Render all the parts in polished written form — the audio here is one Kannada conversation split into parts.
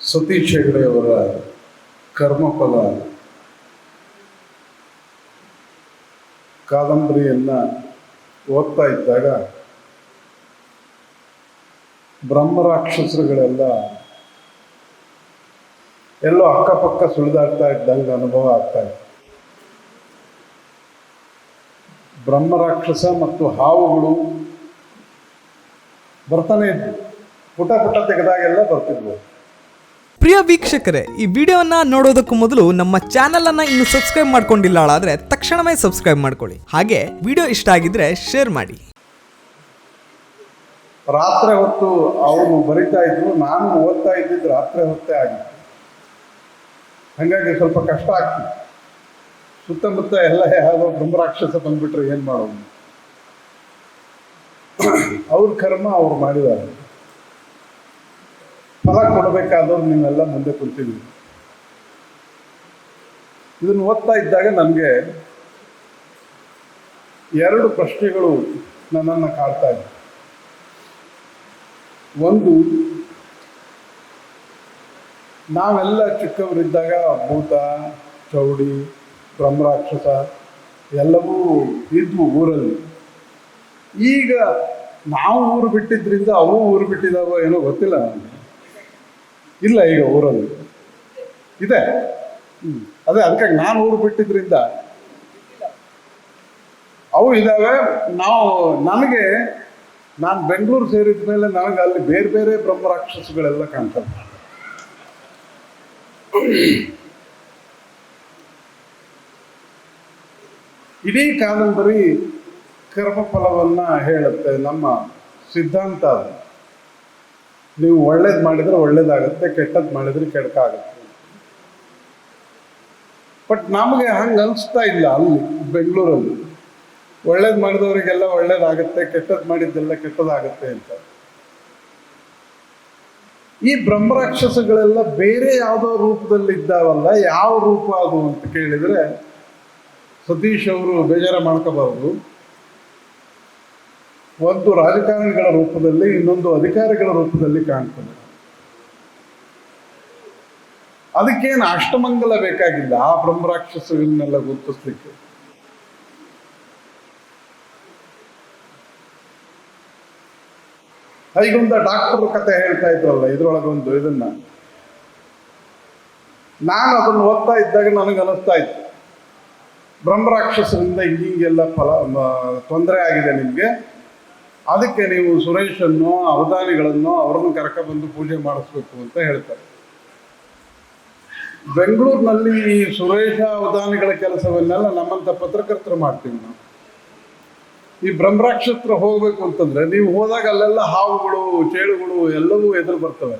ಸತೀಶ್ ಹೆಗಡೆಯವರ ಕರ್ಮಫಲ ಕಾದಂಬರಿಯನ್ನು ಓದ್ತಾ ಇದ್ದಾಗ ಬ್ರಹ್ಮರಾಕ್ಷಸರುಗಳೆಲ್ಲ ಎಲ್ಲೋ ಅಕ್ಕಪಕ್ಕ ಸುಳಿದಾಡ್ತಾ ಇದ್ದಂಗೆ ಅನುಭವ ಆಗ್ತಾ ಇತ್ತು. ಬ್ರಹ್ಮರಾಕ್ಷಸ ಮತ್ತು ಹಾವುಗಳು ಬರ್ತಾನೆ ಇದ್ವು, ಪುಟ ಪುಟ ತೆಗೆದಾಗೆಲ್ಲ ಬರ್ತಿದ್ವು. ಪ್ರಿಯ ವೀಕ್ಷಕರೇ, ಈ ವಿಡಿಯೋನ ನೋಡೋದಕ್ಕೂ ಮೊದಲು ನಮ್ಮ ಚಾನೆಲ್ ಅನ್ನ ಇನ್ನು ಸಬ್ಸ್ಕ್ರೈಬ್ ಮಾಡ್ಕೊಂಡಿಲ್ಲ ಆದ್ರೆ ತಕ್ಷಣವೇ ಸಬ್ಸ್ಕ್ರೈಬ್ ಮಾಡ್ಕೊಳ್ಳಿ. ಹಾಗೆ ವಿಡಿಯೋ ಇಷ್ಟ ಆಗಿದ್ರೆ ಶೇರ್ ಮಾಡಿ. ರಾತ್ರಿ ಹೊತ್ತು ಅವನು ಬರಿತಾ ಇದ್ರು, ನಾನು ಓದ್ತಾ ಇದ್ದಿದ್ದು ರಾತ್ರಿ ಹೊತ್ತೇ ಆಗಿತ್ತು. ಹಾಗಾಗಿ ಸ್ವಲ್ಪ ಕಷ್ಟ ಆಗ್ತಿತ್ತು. ಸುತ್ತಮುತ್ತ ಎಲ್ಲ ಯಾವುದೋ ಬ್ರಹ್ಮರಾಕ್ಷಸ ಬಂದ್ಬಿಟ್ರೆ ಏನು ಮಾಡೋದು? ಅವ್ರ ಕರ್ಮ ಅವ್ರು ಮಾಡಿದ್ದಾರೆ, ಫಲ ಕೊಡಬೇಕಾದವ್ರು ನೀವೆಲ್ಲ ಮುಂದೆ ಕುಂತಿದ್ದೀವಿ. ಇದನ್ನು ಓದ್ತಾ ಇದ್ದಾಗ ನನಗೆ ಎರಡು ಪ್ರಶ್ನೆಗಳು ನನ್ನನ್ನು ಕಾಡ್ತಾ ಇದ್ವು. ಒಂದು, ನಾವೆಲ್ಲ ಚಿಕ್ಕವರಿದ್ದಾಗ ಭೂತ, ಚೌಡಿ, ಬ್ರಹ್ಮರಾಕ್ಷಸ ಎಲ್ಲವೂ ಇದ್ವು ಊರಲ್ಲಿ. ಈಗ ನಾವು ಊರು ಬಿಟ್ಟಿದ್ರಿಂದ ಅವು ಊರು ಬಿಟ್ಟಿದ್ದಾವೋ ಏನೋ ಗೊತ್ತಿಲ್ಲ ನನಗೆ. ಇಲ್ಲ, ಈಗ ಊರಲ್ಲಿ ಇದೆ. ಅದೇ ಅದಕ್ಕೆ ನಾನು ಊರು ಬಿಟ್ಟಿದ್ರಿಂದ ಅವು ಇದ್ದಾವೆ. ನಾನು ಬೆಂಗಳೂರು ಸೇರಿದ ಮೇಲೆ ನನಗೆ ಅಲ್ಲಿ ಬೇರೆ ಬೇರೆ ಬ್ರಹ್ಮರಾಕ್ಷಸಗಳೆಲ್ಲ ಕಾಣ್ತವೆ. ಇಡೀ ಕಾದಂಬರಿ ಕರ್ಮಫಲವನ್ನು ಹೇಳುತ್ತೆ. ನಮ್ಮ ಸಿದ್ಧಾಂತ ಅದು. ನೀವು ಒಳ್ಳೇದು ಮಾಡಿದರೆ ಒಳ್ಳೇದಾಗುತ್ತೆ, ಕೆಟ್ಟದ್ದು ಮಾಡಿದರೆ ಕೆಡಕಾಗುತ್ತೆ. ಬಟ್ ನಮಗೆ ಹಂಗೆ ಅನಿಸ್ತಾ ಇಲ್ಲ. ಅಲ್ಲಿ ಬೆಂಗಳೂರಲ್ಲಿ ಒಳ್ಳೇದು ಮಾಡಿದವರಿಗೆಲ್ಲ ಒಳ್ಳೇದಾಗುತ್ತೆ, ಕೆಟ್ಟದ್ದು ಮಾಡಿದ್ದೆಲ್ಲ ಕೆಟ್ಟದಾಗುತ್ತೆ ಅಂತ. ಈ ಬ್ರಹ್ಮರಾಕ್ಷಸಗಳೆಲ್ಲ ಬೇರೆ ಯಾವುದೋ ರೂಪದಲ್ಲಿ ಇದ್ದಾವಲ್ಲ, ಯಾವ ರೂಪ ಅದು ಅಂತ ಕೇಳಿದರೆ ಸತೀಶ್ ಅವರು ಬೇಜಾರ ಮಾಡ್ಕೋಬಾರ್ದು. ಒಂದು ರಾಜಕಾರಣಿಗಳ ರೂಪದಲ್ಲಿ, ಇನ್ನೊಂದು ಅಧಿಕಾರಿಗಳ ರೂಪದಲ್ಲಿ ಕಾಣ್ತದೆ. ಅದಕ್ಕೇನು ಅಷ್ಟಮಂಗಲ ಬೇಕಾಗಿಲ್ಲ ಆ ಬ್ರಹ್ಮರಾಕ್ಷಸಗಳನ್ನೆಲ್ಲ ಗುರುತಿಸ್ಲಿಕ್ಕೆ. ಈಗೊಂದು ಡಾಕ್ಟರ್ ಕತೆ ಹೇಳ್ತಾ ಇದ್ರಲ್ಲ, ಇದ್ರೊಳಗೊಂದು ಇದನ್ನ ನಾನು ಅದನ್ನು ಓದ್ತಾ ಇದ್ದಾಗ ನನಗೆ ಅನಿಸ್ತಾ ಇತ್ತು, ಬ್ರಹ್ಮರಾಕ್ಷಸರಿಂದ ಹಿಂಗೆಲ್ಲ ತೊಂದರೆ ಆಗಿದೆ ನಿಮಗೆ, ಅದಕ್ಕೆ ನೀವು ಸುರೇಶನ್ನು, ಅವಧಾನಿಗಳನ್ನು ಅವ್ರನ್ನ ಕರ್ಕೊಂಡ್ಬಂದು ಪೂಜೆ ಮಾಡಿಸ್ಬೇಕು ಅಂತ ಹೇಳ್ತಾರೆ. ಬೆಂಗಳೂರಿನಲ್ಲಿ ಈ ಸುರೇಶ ಅವಧಾನಿಗಳ ಕೆಲಸವನ್ನೆಲ್ಲ ನಮ್ಮಂಥ ಪತ್ರಕರ್ತರು ಮಾಡ್ತೀವಿ ನಾವು. ಈ ಬ್ರಹ್ಮರಾಕ್ಷಸರು ಹೋಗ್ಬೇಕು ಅಂತಂದ್ರೆ ನೀವು ಹೋದಾಗ ಅಲ್ಲೆಲ್ಲ ಹಾವುಗಳು, ಚೇಳುಗಳು ಎಲ್ಲವೂ ಎದುರು ಬರ್ತವೆ.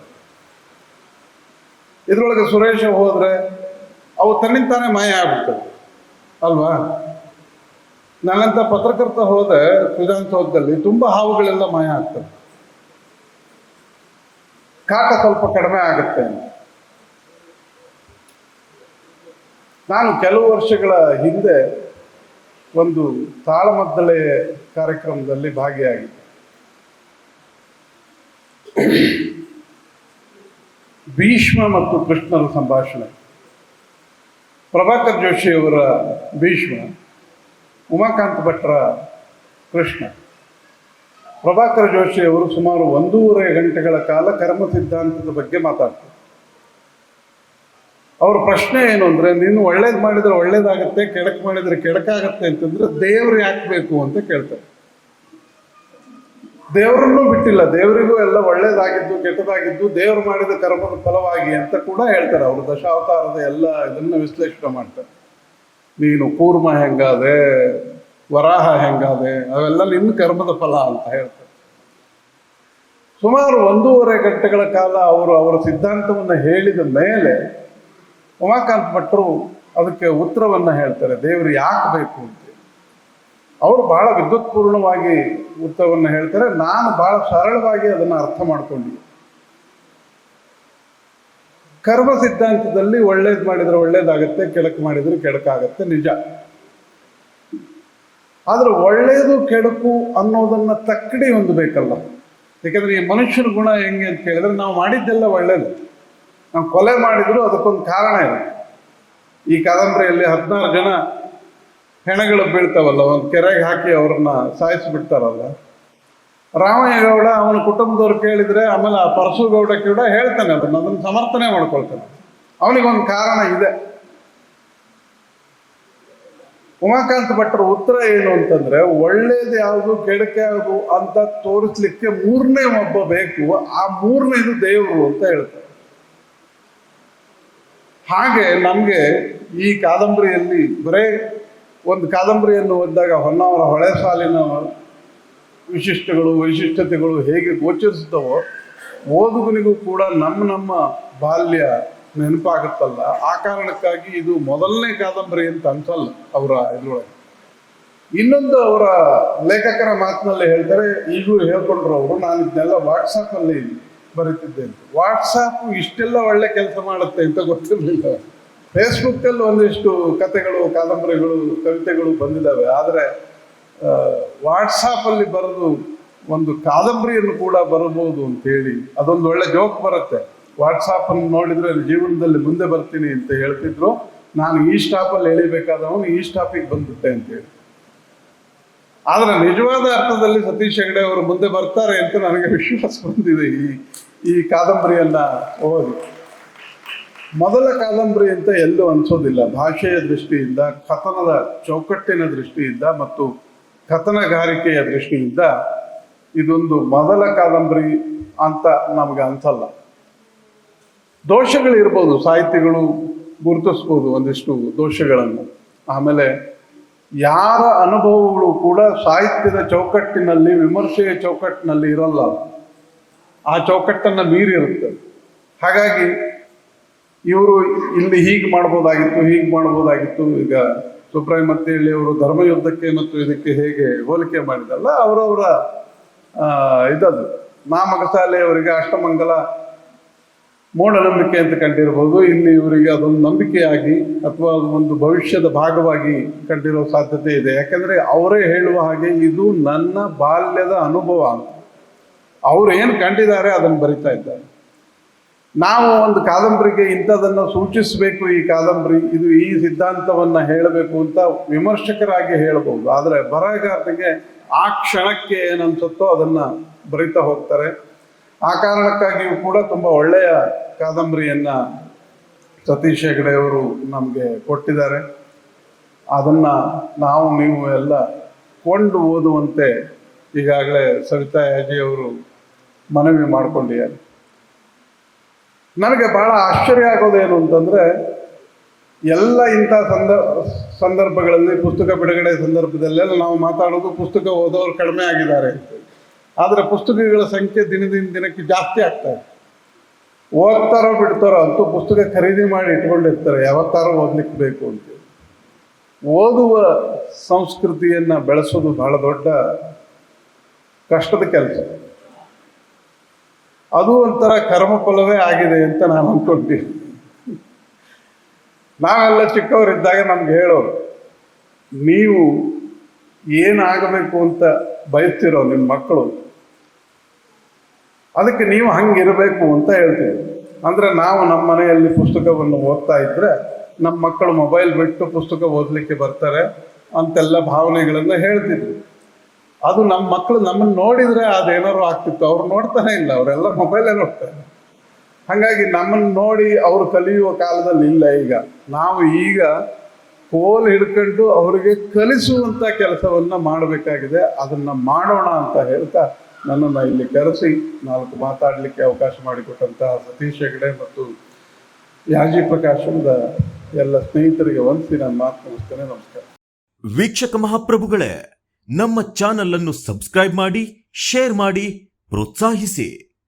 ಇದ್ರೊಳಗೆ ಸುರೇಶ ಹೋದ್ರೆ ಅವು ತನ್ನಿಂತಾನೆ ಮಾಯ ಆಗ್ಬಿಡ್ತವೆ ಅಲ್ವಾ? ನನ್ನಂಥ ಪತ್ರಕರ್ತ ಹೋದೆ ವಿಧಾನಸೌಧದಲ್ಲಿ, ತುಂಬ ಹಾವುಗಳೆಲ್ಲ ಮಾಯ ಆಗ್ತವೆ, ಕಾಟ ಸ್ವಲ್ಪ ಕಡಿಮೆ ಆಗುತ್ತೆ. ನಾನು ಕೆಲವು ವರ್ಷಗಳ ಹಿಂದೆ ಒಂದು ತಾಳಮದ್ದಳೆ ಕಾರ್ಯಕ್ರಮದಲ್ಲಿ ಭಾಗಿಯಾಗಿದ್ದೆ. ಭೀಷ್ಮ ಮತ್ತು ಕೃಷ್ಣರ ಸಂಭಾಷಣೆ. ಪ್ರಭಾಕರ್ ಜೋಶಿಯವರ ಭೀಷ್ಮ, ಉಮಾಕಾಂತ ಭಟ್ರ ಕೃಷ್ಣ. ಪ್ರಭಾಕರ್ ಜೋಶಿಯವರು ಸುಮಾರು 1.5 ಗಂಟೆಗಳ ಕಾಲ ಕರ್ಮ ಸಿದ್ಧಾಂತದ ಬಗ್ಗೆ ಮಾತಾಡ್ತಾರೆ. ಅವ್ರ ಪ್ರಶ್ನೆ ಏನು ಅಂದರೆ, ನೀನು ಒಳ್ಳೇದು ಮಾಡಿದರೆ ಒಳ್ಳೇದಾಗತ್ತೆ, ಕೆಡಕು ಮಾಡಿದರೆ ಕೆಡಕಾಗತ್ತೆ ಅಂತಂದ್ರೆ ದೇವ್ರು ಯಾಕೆ ಬೇಕು ಅಂತ ಕೇಳ್ತಾರೆ. ದೇವರನ್ನೂ ಬಿಟ್ಟಿಲ್ಲ, ದೇವರಿಗೂ ಎಲ್ಲ ಒಳ್ಳೇದಾಗಿದ್ದು ಕೆಟ್ಟದಾಗಿದ್ದು ದೇವರು ಮಾಡಿದ ಕರ್ಮದ ಫಲವಾಗಿ ಅಂತ ಕೂಡ ಹೇಳ್ತಾರೆ. ಅವರು ದಶಾವತಾರದ ಎಲ್ಲ ಇದನ್ನು ವಿಶ್ಲೇಷಣೆ ಮಾಡ್ತಾರೆ. ನೀನು ಕೂರ್ಮ ಹೆಂಗಾದೆ, ವರಾಹ ಹೆಂಗಾದೆ, ಅವೆಲ್ಲ ನಿನ್ನ ಕರ್ಮದ ಫಲ ಅಂತ ಹೇಳ್ತಾರೆ. ಸುಮಾರು 1.5 ಗಂಟೆಗಳ ಕಾಲ ಅವರ ಸಿದ್ಧಾಂತವನ್ನು ಹೇಳಿದ ಮೇಲೆ ಉಮಾಕಾಂತ್ ಭಟ್ರು ಅದಕ್ಕೆ ಉತ್ತರವನ್ನು ಹೇಳ್ತಾರೆ, ದೇವರು ಯಾಕೆ ಬೇಕು ಅಂತ. ಅವರು ಬಹಳ ವಿದ್ಯುತ್ಪೂರ್ಣವಾಗಿ ಉತ್ತರವನ್ನು ಹೇಳ್ತಾರೆ. ನಾನು ಬಹಳ ಸರಳವಾಗಿ ಅದನ್ನು ಅರ್ಥ ಮಾಡ್ಕೊಂಡೆ. ಕರ್ಮ ಸಿದ್ಧಾಂತದಲ್ಲಿ ಒಳ್ಳೇದು ಮಾಡಿದರೆ ಒಳ್ಳೇದಾಗತ್ತೆ, ಕೆಡಕು ಮಾಡಿದರೆ ಕೆಡಕಾಗತ್ತೆ, ನಿಜ. ಆದರೆ ಒಳ್ಳೆಯದು ಕೆಡಕು ಅನ್ನೋದನ್ನು ತಕ್ಕಡಿ ಹೊಂದಬೇಕಲ್ಲ. ಯಾಕಂದರೆ ಈ ಮನುಷ್ಯನ ಗುಣ ಹೆಂಗೆ ಅಂತ ಕೇಳಿದ್ರೆ, ನಾವು ಮಾಡಿದ್ದೆಲ್ಲ ಒಳ್ಳೇದು, ನಾವು ಕೊಲೆ ಮಾಡಿದ್ರು ಅದಕ್ಕೊಂದು ಕಾರಣ ಇದೆ. ಈ ಕಾದಂಬರಿಯಲ್ಲಿ 16 ಜನ ಹೆಣಗಳು ಬೀಳ್ತಾವಲ್ಲ, ಒಂದು ಕೆರೆಗೆ ಹಾಕಿ ಅವ್ರನ್ನ ಸಾಯಿಸಿಬಿಡ್ತಾರಲ್ಲ. ರಾಮಯ್ಯಗೌಡ ಅವನ ಕುಟುಂಬದವ್ರು ಕೇಳಿದ್ರೆ, ಆಮೇಲೆ ಆ ಪರಸುಗೌಡ ಕೂಡ ಹೇಳ್ತಾನೆ, ಅದನ್ನು ಸಮರ್ಥನೆ ಮಾಡ್ಕೊಳ್ತಾನೆ. ಅವನಿಗೊಂದು ಕಾರಣ ಇದೆ. ಉಮಾಕಾಂತ ಭಟ್ರ ಉತ್ತರ ಏನು ಅಂತಂದ್ರೆ, ಒಳ್ಳೇದು ಯಾವುದು ಕೆಡಕೆ ಯಾವುದು ಅಂತ ತೋರಿಸ್ಲಿಕ್ಕೆ ಮೂರನೇ ಒಬ್ಬ ಬೇಕು, ಆ ಮೂರನೇದು ದೇವರು ಅಂತ ಹೇಳ್ತಾರೆ. ಹಾಗೆ ನಮಗೆ ಈ ಕಾದಂಬರಿಯಲ್ಲಿ ಬರೇ ಒಂದು ಕಾದಂಬರಿಯನ್ನು ಓದಿದಾಗ ಹೊನ್ನಾವರ ಹೊಳೆ ಸಾಲಿನ ವೈಶಿಷ್ಟ್ಯತೆಗಳು ಹೇಗೆ ಗೋಚರಿಸುತ್ತವೋ, ಓದುಗನಿಗೂ ಕೂಡ ನಮ್ಮ ಬಾಲ್ಯ ನೆನಪಾಗುತ್ತಲ್ಲ. ಆ ಕಾರಣಕ್ಕಾಗಿ ಇದು ಮೊದಲನೇ ಕಾದಂಬರಿ ಅಂತ ಅನ್ಸಲ್ಲ ಅವರ ಇದ್ರೊಳಗೆ. ಇನ್ನೊಂದು ಅವರ ಲೇಖಕರ ಮಾತಿನಲ್ಲಿ ಹೇಳ್ತಾರೆ, ಈಗೂ ಹೇಳ್ಕೊಂಡ್ರು ಅವರು, ನಾನು ಇದನ್ನೆಲ್ಲ ವಾಟ್ಸಾಪಲ್ಲಿ ಬರೀತಿದ್ದೆ ಅಂತ. ವಾಟ್ಸಾಪ್ ಇಷ್ಟೆಲ್ಲ ಒಳ್ಳೆ ಕೆಲಸ ಮಾಡುತ್ತೆ ಅಂತ ಗೊತ್ತಿರಲಿಲ್ಲ. ಫೇಸ್ಬುಕ್ಕಲ್ಲಿ ಒಂದಿಷ್ಟು ಕಥೆಗಳು, ಕಾದಂಬರಿಗಳು, ಕವಿತೆಗಳು ಬಂದಿದ್ದಾವೆ. ಆದರೆ ವಾಟ್ಸಾಪಲ್ಲಿ ಬರೆದು ಒಂದು ಕಾದಂಬರಿಯನ್ನು ಕೂಡ ಬರಬಹುದು ಅಂತೇಳಿ, ಅದೊಂದು ಒಳ್ಳೆ ಜೋಕ್ ಬರುತ್ತೆ. ವಾಟ್ಸಾಪನ್ನು ನೋಡಿದರೆ ಜೀವನದಲ್ಲಿ ಮುಂದೆ ಬರ್ತೀನಿ ಅಂತ ಹೇಳ್ತಿದ್ರು, ನಾನು ಈ ಸ್ಟಾಪಲ್ಲಿ ಎಳಿಬೇಕಾದವನು ಈ ಸ್ಟಾಪಿಗೆ ಬಂದ್ಬಿಟ್ಟೆ ಅಂತೇಳಿ. ಆದರೆ ನಿಜವಾದ ಅರ್ಥದಲ್ಲಿ ಸತೀಶ್ ಹೆಗಡೆ ಅವರು ಮುಂದೆ ಬರ್ತಾರೆ ಅಂತ ನನಗೆ ವಿಶ್ವಾಸ ಬಂದಿದೆ ಈ ಕಾದಂಬರಿಯನ್ನು ಓದಿ. ಮೊದಲ ಕಾದಂಬರಿ ಅಂತ ಎಲ್ಲೂ ಅನಿಸೋದಿಲ್ಲ. ಭಾಷೆಯ ದೃಷ್ಟಿಯಿಂದ, ಕಥನದ ಚೌಕಟ್ಟಿನ ದೃಷ್ಟಿಯಿಂದ ಮತ್ತು ಕಥನಗಾರಿಕೆಯ ದೃಷ್ಟಿಯಿಂದ ಇದೊಂದು ಮೊದಲ ಕಾದಂಬರಿ ಅಂತ ನಮಗೆ ಅನ್ಸಲ್ಲ. ದೋಷಗಳಿರ್ಬೋದು, ಸಾಹಿತಿಗಳು ಗುರುತಿಸ್ಬೋದು ಒಂದಿಷ್ಟು ದೋಷಗಳನ್ನು. ಆಮೇಲೆ ಯಾರ ಅನುಭವಗಳು ಕೂಡ ಸಾಹಿತ್ಯದ ಚೌಕಟ್ಟಿನಲ್ಲಿ, ವಿಮರ್ಶೆಯ ಚೌಕಟ್ಟಿನಲ್ಲಿ ಇರಲ್ಲ, ಆ ಚೌಕಟ್ಟನ್ನು ಮೀರಿರುತ್ತೆ. ಹಾಗಾಗಿ ಇವರು ಇಲ್ಲಿ ಹೀಗೆ ಮಾಡ್ಬೋದಾಗಿತ್ತು. ಈಗ ಸುಬ್ರಹ್ಮಣ್ಯ ಅವರು ಧರ್ಮಯುದ್ಧಕ್ಕೆ ಮತ್ತು ಇದಕ್ಕೆ ಹೇಗೆ ಹೋಲಿಕೆ ಮಾಡಿದಲ್ಲ, ಅವರವರ ಇದದು ನಾಮಕಸಾಲೆ ಅವರಿಗೆ ಅಷ್ಟಮಂಗಲ ಮೂಢನಂಬಿಕೆ ಅಂತ ಕಂಡಿರ್ಬೋದು. ಇಲ್ಲಿ ಇವರಿಗೆ ಅದೊಂದು ನಂಬಿಕೆಯಾಗಿ ಅಥವಾ ಒಂದು ಭವಿಷ್ಯದ ಭಾಗವಾಗಿ ಕಂಡಿರೋ ಸಾಧ್ಯತೆ ಇದೆ. ಯಾಕಂದರೆ ಅವರೇ ಹೇಳುವ ಹಾಗೆ ಇದು ನನ್ನ ಬಾಲ್ಯದ ಅನುಭವ ಅಂತ. ಅವರು ಏನು ಕಂಡಿದ್ದಾರೆ ಅದನ್ನು ಬರಿತಾ ಇದ್ದಾರೆ. ನಾವು ಒಂದು ಕಾದಂಬರಿಗೆ ಇಂಥದನ್ನು ಸೂಚಿಸಬೇಕು, ಈ ಕಾದಂಬರಿ ಇದು ಈ ಸಿದ್ಧಾಂತವನ್ನು ಹೇಳಬೇಕು ಅಂತ ವಿಮರ್ಶಕರಾಗಿ ಹೇಳ್ಬೋದು. ಆದರೆ ಬರಹಗಾರನಿಗೆ ಆ ಕ್ಷಣಕ್ಕೆ ಏನನ್ಸುತ್ತೋ ಅದನ್ನು ಬರಿತಾ ಹೋಗ್ತಾರೆ. ಆ ಕಾರಣಕ್ಕಾಗಿಯೂ ಕೂಡ ತುಂಬ ಒಳ್ಳೆಯ ಕಾದಂಬರಿಯನ್ನು ಸತೀಶ್ ಹೆಗಡೆಯವರು ನಮಗೆ ಕೊಟ್ಟಿದ್ದಾರೆ. ಅದನ್ನು ನೀವು ಎಲ್ಲ ಕೊಂಡು ಓದುವಂತೆ ಈಗಾಗಲೇ ಸವಿತಾ ಯಾಜಿಯವರು ಮನವಿ ಮಾಡಿಕೊಂಡಿದ್ದಾರೆ. ನನಗೆ ಭಾಳ ಆಶ್ಚರ್ಯ ಆಗೋದೇನು ಅಂತಂದರೆ, ಎಲ್ಲ ಇಂಥ ಸಂದರ್ಭಗಳಲ್ಲಿ ಪುಸ್ತಕ ಬಿಡುಗಡೆ ಸಂದರ್ಭದಲ್ಲೆಲ್ಲ ನಾವು ಮಾತಾಡೋದು ಪುಸ್ತಕ ಓದೋರು ಕಡಿಮೆ ಆಗಿದ್ದಾರೆ ಅಂತ. ಆದರೆ ಪುಸ್ತಕಗಳ ಸಂಖ್ಯೆ ದಿನಕ್ಕೆ ಜಾಸ್ತಿ ಆಗ್ತಾ ಇದೆ. ಓದ್ತಾರೋ ಬಿಡ್ತಾರೋ ಅಂತೂ ಪುಸ್ತಕ ಖರೀದಿ ಮಾಡಿ ಇಟ್ಕೊಂಡಿರ್ತಾರೆ, ಯಾವತ್ತಾರೋ ಓದ್ಲಿಕ್ಕೆ ಬೇಕು ಅಂತೇಳಿ. ಓದುವ ಸಂಸ್ಕೃತಿಯನ್ನು ಬೆಳೆಸೋದು ಬಹಳ ದೊಡ್ಡ ಕಷ್ಟದ ಕೆಲಸ. ಅದು ಒಂಥರ ಕರ್ಮಫಲವೇ ಆಗಿದೆ ಅಂತ ನಾನು ಅಂದ್ಕೊಳ್ತೀನಿ. ನಾವೆಲ್ಲ ಚಿಕ್ಕವರಿದ್ದಾಗ ನಮ್ಗೆ ಹೇಳೋರು, ನೀವು ಏನಾಗಬೇಕು ಅಂತ ಬಯಸ್ತಿರೋ ನಿಮ್ಮ ಮಕ್ಕಳು, ಅದಕ್ಕೆ ನೀವು ಹಂಗಿರಬೇಕು ಅಂತ ಹೇಳ್ತೀವಿ. ಅಂದರೆ ನಾವು ನಮ್ಮ ಮನೆಯಲ್ಲಿ ಪುಸ್ತಕವನ್ನು ಓದ್ತಾ ಇದ್ದರೆ ನಮ್ಮ ಮಕ್ಕಳು ಮೊಬೈಲ್ ಬಿಟ್ಟು ಪುಸ್ತಕ ಓದಲಿಕ್ಕೆ ಬರ್ತಾರೆ ಅಂತೆಲ್ಲ ಭಾವನೆಗಳನ್ನು ಹೇಳ್ತಿದ್ರು. ಅದು ನಮ್ಮ ಮಕ್ಕಳು ನಮ್ಮನ್ನು ನೋಡಿದರೆ ಅದೇನಾದ್ರು ಆಗ್ತಿತ್ತು. ಅವ್ರು ನೋಡ್ತಾನೆ ಇಲ್ಲ, ಅವರೆಲ್ಲ ಮೊಬೈಲೇ ನೋಡ್ತಾರೆ. ಹಾಗಾಗಿ ನಮ್ಮನ್ನು ನೋಡಿ ಅವರು ಕಲಿಯುವ ಕಾಲದಲ್ಲಿ ಇಲ್ಲ. ನಾವು ಈಗ ಕೋಲ್ ಹಿಡ್ಕೊಂಡು ಅವರಿಗೆ ಕಲಿಸುವಂಥ ಕೆಲಸವನ್ನು ಮಾಡಬೇಕಾಗಿದೆ. ಅದನ್ನು ಮಾಡೋಣ ಅಂತ ಹೇಳ್ತಾ ನನ್ನನ್ನು ಇಲ್ಲಿ ಕರೆಸಿ 4 ಮಾತಾಡಲಿಕ್ಕೆ ಅವಕಾಶ ಮಾಡಿಕೊಟ್ಟಂತಹ ಸತೀಶ್ ಹೆಗಡೆ ಮತ್ತು ಯಾಜಿ ಪ್ರಕಾಶನದ ಎಲ್ಲ ಸ್ನೇಹಿತರಿಗೆ ವಂದಿಸಿ ನಾನು ಮಾತು ಮುಗಿಸ್ತೇನೆ. ನಮಸ್ಕಾರ. ವೀಕ್ಷಕ ಮಹಾಪ್ರಭುಗಳೇ, ನಮ್ಮ ಚಾನಲ್ ಅನ್ನು ಸಬ್ಸ್ಕ್ರೈಬ್ ಮಾಡಿ, ಶೇರ್ ಮಾಡಿ, ಪ್ರೋತ್ಸಾಹಿಸಿ.